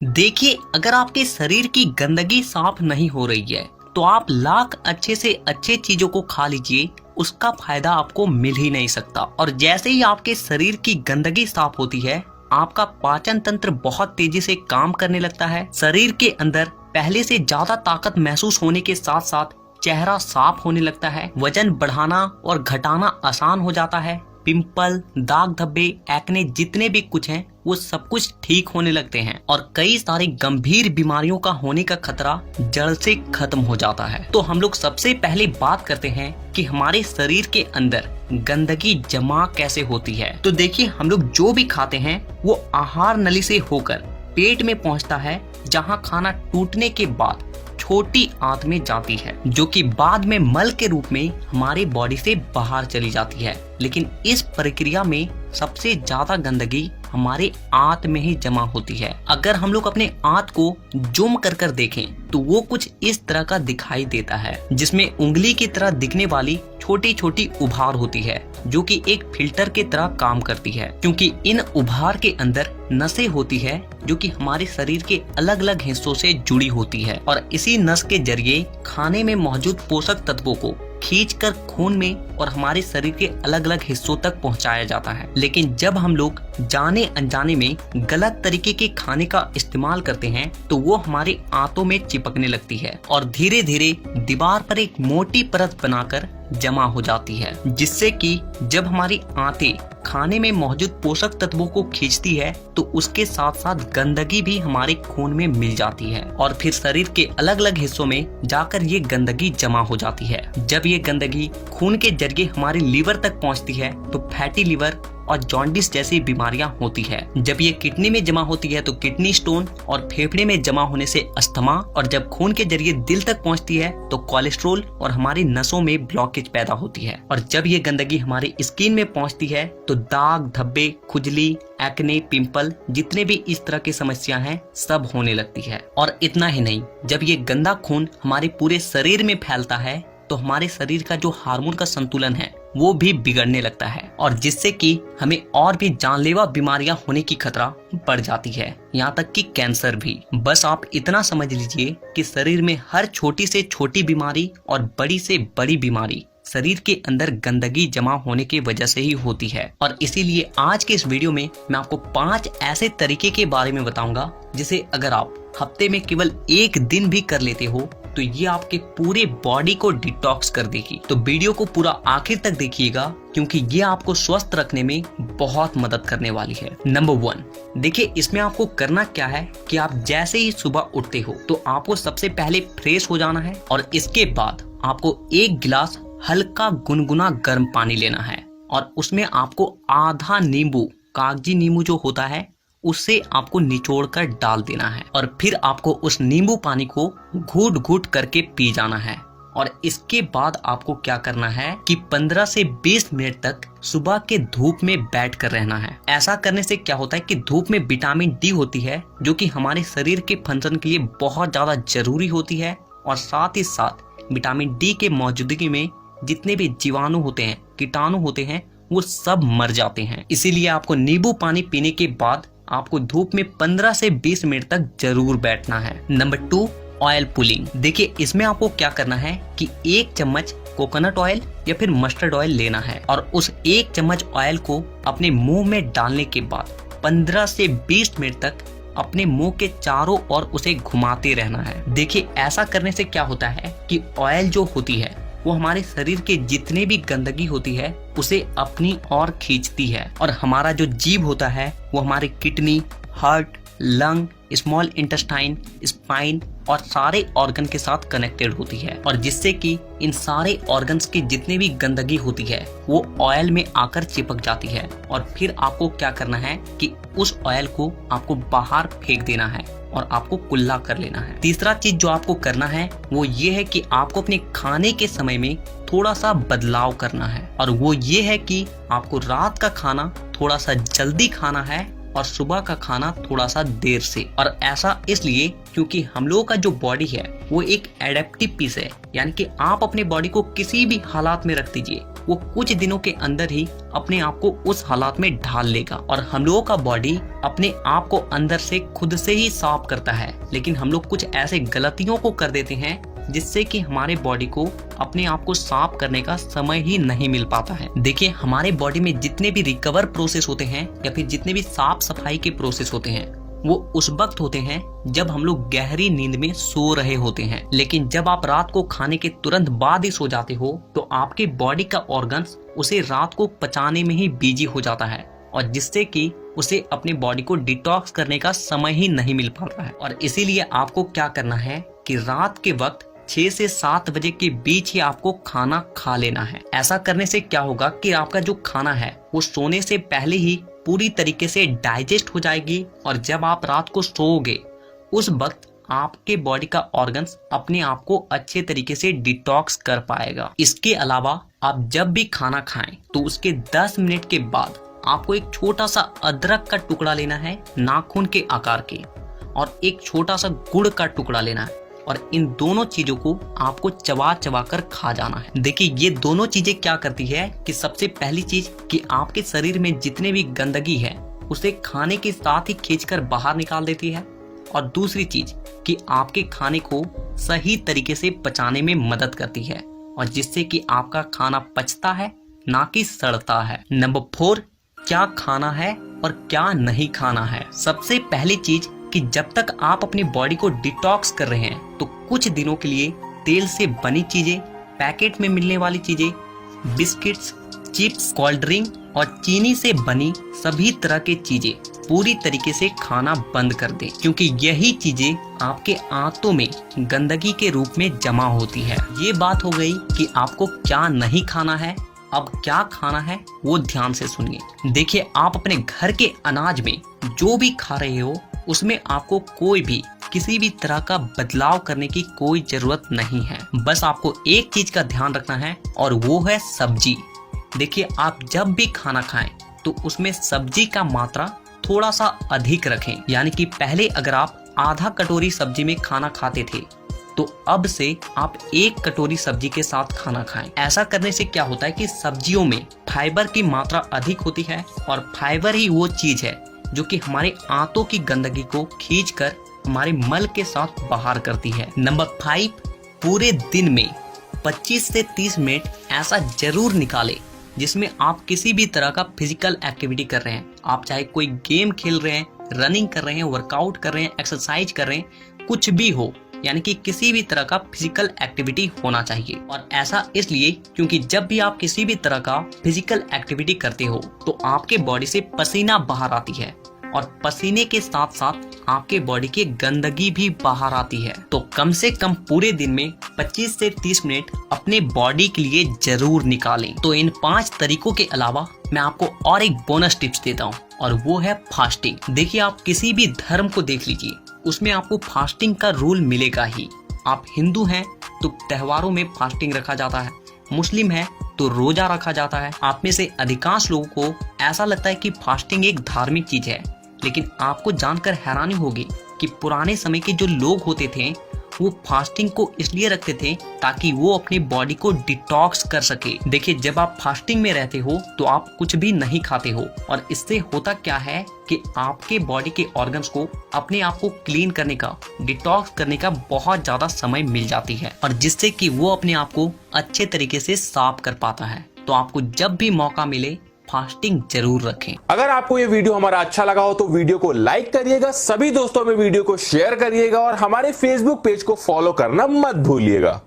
देखिए, अगर आपके शरीर की गंदगी साफ नहीं हो रही है तो आप लाख अच्छे से अच्छे चीजों को खा लीजिए, उसका फायदा आपको मिल ही नहीं सकता। और जैसे ही आपके शरीर की गंदगी साफ होती है, आपका पाचन तंत्र बहुत तेजी से काम करने लगता है। शरीर के अंदर पहले से ज्यादा ताकत महसूस होने के साथ साथ चेहरा साफ होने लगता है। वजन बढ़ाना और घटाना आसान हो जाता है। पिंपल, दाग धब्बे, एक्ने जितने भी कुछ हैं वो सब कुछ ठीक होने लगते हैं और कई सारी गंभीर बीमारियों का होने का खतरा जड़ से खत्म हो जाता है। तो हम लोग सबसे पहले बात करते हैं कि हमारे शरीर के अंदर गंदगी जमा कैसे होती है। तो देखिए, हम लोग जो भी खाते हैं वो आहार नली से होकर पेट में पहुंचता है, जहां खाना टूटने के बाद छोटी आंत में जाती है, जो कि बाद में मल के रूप में हमारे बॉडी से बाहर चली जाती है। लेकिन इस प्रक्रिया में सबसे ज्यादा गंदगी हमारे आंत में ही जमा होती है। अगर हम लोग अपने आंत को जूम कर कर देखें तो वो कुछ इस तरह का दिखाई देता है, जिसमें उंगली की तरह दिखने वाली छोटी छोटी उभार होती है, जो कि एक फिल्टर की तरह काम करती है, क्योंकि इन उभार के अंदर नसें होती है जो कि हमारे शरीर के अलग अलग हिस्सों से जुड़ी होती है और इसी नस के जरिए खाने में मौजूद पोषक तत्वों को खींचकर खून में और हमारे शरीर के अलग अलग हिस्सों तक पहुंचाया जाता है। लेकिन जब हम लोग जाने अनजाने में गलत तरीके के खाने का इस्तेमाल करते हैं तो वो हमारे आंतों में चिपकने लगती है और धीरे धीरे दीवार पर एक मोटी परत बनाकर जमा हो जाती है, जिससे कि जब हमारी आंतें खाने में मौजूद पोषक तत्वों को खींचती है तो उसके साथ साथ गंदगी भी हमारे खून में मिल जाती है और फिर शरीर के अलग अलग हिस्सों में जाकर ये गंदगी जमा हो जाती है। जब ये गंदगी खून के जरिए हमारे लीवर तक पहुंचती है तो फैटी लीवर और जॉन्डिस जैसी बीमारियां होती है। जब ये किडनी में जमा होती है तो किडनी स्टोन और फेफड़े में जमा होने से अस्थमा, और जब खून के जरिए दिल तक पहुंचती है तो कोलेस्ट्रोल और हमारी नसों में ब्लॉकेज पैदा होती है। और जब ये गंदगी हमारी स्किन में पहुंचती है तो दाग धब्बे, खुजली, एक्ने, पिंपल जितने भी इस तरह की समस्या हैं सब होने लगती है। और इतना ही नहीं, जब ये गंदा खून हमारे पूरे शरीर में फैलता है तो हमारे शरीर का जो हार्मोन का संतुलन है वो भी बिगड़ने लगता है और जिससे कि हमें और भी जानलेवा बीमारियां होने की खतरा बढ़ जाती है, यहाँ तक कि कैंसर भी। बस आप इतना समझ लीजिए कि शरीर में हर छोटी से छोटी बीमारी और बड़ी से बड़ी बीमारी शरीर के अंदर गंदगी जमा होने की वजह से ही होती है। और इसीलिए आज के इस वीडियो में मैं आपको 5 ऐसे तरीके के बारे में बताऊंगा जिसे अगर आप हफ्ते में केवल एक दिन भी कर लेते हो तो ये आपके पूरे बॉडी को डिटॉक्स कर देगी। तो वीडियो को पूरा आखिर तक देखिएगा, क्योंकि ये आपको स्वस्थ रखने में बहुत मदद करने वाली है। नंबर 1, देखिए इसमें आपको करना क्या है कि आप जैसे ही सुबह उठते हो तो आपको सबसे पहले फ्रेश हो जाना है और इसके बाद आपको 1 गिलास हल्का गुनगुना गर्म पानी लेना है और उसमें आपको आधा नींबू, कागजी नींबू जो होता है, उससे आपको निचोड़कर डाल देना है और फिर आपको उस नींबू पानी को घूट घूट करके पी जाना है। और इसके बाद आपको क्या करना है कि 15 से 20 मिनट तक सुबह के धूप में बैठ कर रहना है। ऐसा करने से क्या होता है कि धूप में विटामिन डी होती है, जो कि हमारे शरीर के फंक्शन के लिए बहुत ज्यादा जरूरी होती है और साथ ही साथ विटामिन डी के मौजूदगी में जितने भी जीवाणु होते हैं, कीटाणु होते हैं, वो सब मर जाते हैं। इसीलिए आपको नींबू पानी पीने के बाद आपको धूप में 15 से 20 मिनट तक जरूर बैठना है। Number 2, oil pulling. देखिए इसमें आपको क्या करना है कि 1 चम्मच कोकोनट ऑयल या फिर मस्टर्ड ऑयल लेना है और उस 1 चम्मच ऑयल को अपने मुंह में डालने के बाद 15 से 20 मिनट तक अपने मुंह के चारों ओर उसे घुमाते रहना है। देखिए ऐसा करने से क्या होता है कि ऑयल जो होती है वो हमारे शरीर के जितने भी गंदगी होती है उसे अपनी ओर खींचती है और हमारा जो जीभ होता है वो हमारे kidney, heart, lung, small intestine, spine और सारे ऑर्गन के साथ कनेक्टेड होती है और जिससे कि इन सारे ऑर्गन्स की जितनी भी गंदगी होती है वो ऑयल में आकर चिपक जाती है और फिर आपको क्या करना है कि उस ऑयल को आपको बाहर फेंक देना है और आपको कुल्ला कर लेना है। तीसरा चीज जो आपको करना है वो ये है कि आपको अपने खाने के समय में थोड़ा सा बदलाव करना है और वो ये है कि आपको रात का खाना थोड़ा सा जल्दी खाना है और सुबह का खाना थोड़ा सा देर से। और ऐसा इसलिए क्योंकि हम लोगों का जो बॉडी है वो एक एडेप्टिव पीस है, यानी कि आप अपने बॉडी को किसी भी हालात में रख दीजिए, वो कुछ दिनों के अंदर ही अपने आप को उस हालात में ढाल लेगा। और हम लोगों का बॉडी अपने आप को अंदर से खुद से ही साफ करता है, लेकिन हम लोग कुछ ऐसे गलतियों को कर देते हैं जिससे कि हमारे बॉडी को अपने आप को साफ करने का समय ही नहीं मिल पाता है। देखिए, हमारे बॉडी में जितने भी रिकवर प्रोसेस होते हैं या फिर जितने भी साफ सफाई के प्रोसेस होते हैं, वो उस वक्त होते हैं जब हम लोग गहरी नींद में सो रहे होते हैं। लेकिन जब आप रात को खाने के तुरंत बाद ही सो जाते हो तो आपके बॉडी का ऑर्गन्स उसे रात को पचाने में ही बिजी हो जाता है, और जिससे कि उसे अपने बॉडी को डिटॉक्स करने का समय ही नहीं मिल पाता है। और इसीलिए आपको क्या करना है कि रात के वक्त 6 से 7 बजे के बीच ही आपको खाना खा लेना है। ऐसा करने से क्या होगा कि आपका जो खाना है वो सोने से पहले ही पूरी तरीके से डाइजेस्ट हो जाएगी, और जब आप रात को सोओगे उस वक्त आपके बॉडी का ऑर्गन्स अपने आप को अच्छे तरीके से डिटॉक्स कर पाएगा। इसके अलावा आप जब भी खाना खाएं तो उसके 10 मिनट के बाद आपको एक छोटा सा अदरक का टुकड़ा लेना है नाखून के आकार के, और एक छोटा सा गुड़ का टुकड़ा लेना है, और इन दोनों चीजों को आपको चबा चबा कर खा जाना है। देखिए, ये दोनों चीजें क्या करती है कि सबसे पहली चीज कि आपके शरीर में जितने भी गंदगी है उसे खाने के साथ ही खींचकर बाहर निकाल देती है, और दूसरी चीज कि आपके खाने को सही तरीके से पचाने में मदद करती है, और जिससे कि आपका खाना पचता है ना कि सड़ता है। नंबर 4, क्या खाना है और क्या नहीं खाना है। सबसे पहली चीज कि जब तक आप अपनी बॉडी को डिटॉक्स कर रहे हैं तो कुछ दिनों के लिए तेल से बनी चीजें, पैकेट में मिलने वाली चीजें, बिस्किट्स, चिप्स, कोल्ड ड्रिंक और चीनी से बनी सभी तरह की चीजें पूरी तरीके से खाना बंद कर दें, क्योंकि यही चीजें आपके आंतों में गंदगी के रूप में जमा होती है। ये बात हो गई कि आपको क्या नहीं खाना है। अब क्या खाना है वो ध्यान से सुनिए। देखिए, आप अपने घर के अनाज में जो भी खा रहे हो उसमें आपको कोई भी किसी भी तरह का बदलाव करने की कोई जरूरत नहीं है। बस आपको एक चीज का ध्यान रखना है, और वो है सब्जी। देखिए, आप जब भी खाना खाएं तो उसमें सब्जी का मात्रा थोड़ा सा अधिक रखें। यानी कि पहले अगर आप आधा कटोरी सब्जी में खाना खाते थे तो अब से आप 1 कटोरी सब्जी के साथ खाना खाएं। ऐसा करने से क्या होता है कि सब्जियों में फाइबर की मात्रा अधिक होती है, और फाइबर ही वो चीज है जो कि हमारे आंतों की गंदगी को खींचकर हमारे मल के साथ बाहर करती है। नंबर 5, पूरे दिन में 25 से 30 मिनट ऐसा जरूर निकालें जिसमें आप किसी भी तरह का फिजिकल एक्टिविटी कर रहे हैं। आप चाहे कोई गेम खेल रहे हैं, रनिंग कर रहे हैं, वर्कआउट कर रहे हैं, एक्सरसाइज कर रहे हैं, कुछ भी हो, यानी कि किसी भी तरह का फिजिकल एक्टिविटी होना चाहिए। और ऐसा इसलिए क्योंकि जब भी आप किसी भी तरह का फिजिकल एक्टिविटी करते हो तो आपके बॉडी से पसीना बाहर आती है, और पसीने के साथ साथ आपके बॉडी की गंदगी भी बाहर आती है। तो कम से कम पूरे दिन में 25 से 30 मिनट अपने बॉडी के लिए जरूर निकालें। तो इन 5 तरीकों के अलावा मैं आपको और एक बोनस टिप्स देता हूँ, और वो है फास्टिंग। देखिए, आप किसी भी धर्म को देख लीजिए, उसमें आपको फास्टिंग का रूल मिलेगा ही। आप हिंदू हैं तो त्योहारों में फास्टिंग रखा जाता है, मुस्लिम है तो रोजा रखा जाता है। आप में से अधिकांश लोगों को ऐसा लगता है कि फास्टिंग एक धार्मिक चीज है, लेकिन आपको जानकर हैरानी होगी कि पुराने समय के जो लोग होते थे वो फास्टिंग को इसलिए रखते थे ताकि वो अपनी बॉडी को डिटॉक्स कर सके। देखिए, जब आप फास्टिंग में रहते हो तो आप कुछ भी नहीं खाते हो, और इससे होता क्या है कि आपके बॉडी के ऑर्गन्स को अपने आप को क्लीन करने का, डिटॉक्स करने का बहुत ज्यादा समय मिल जाती है, और जिससे कि वो अपने आप को अच्छे तरीके से साफ कर पाता है। तो आपको जब भी मौका मिले फास्टिंग जरूर रखें। अगर आपको ये वीडियो हमारा अच्छा लगा हो तो वीडियो को लाइक करिएगा, सभी दोस्तों में वीडियो को शेयर करिएगा, और हमारे फेसबुक पेज को फॉलो करना मत भूलिएगा।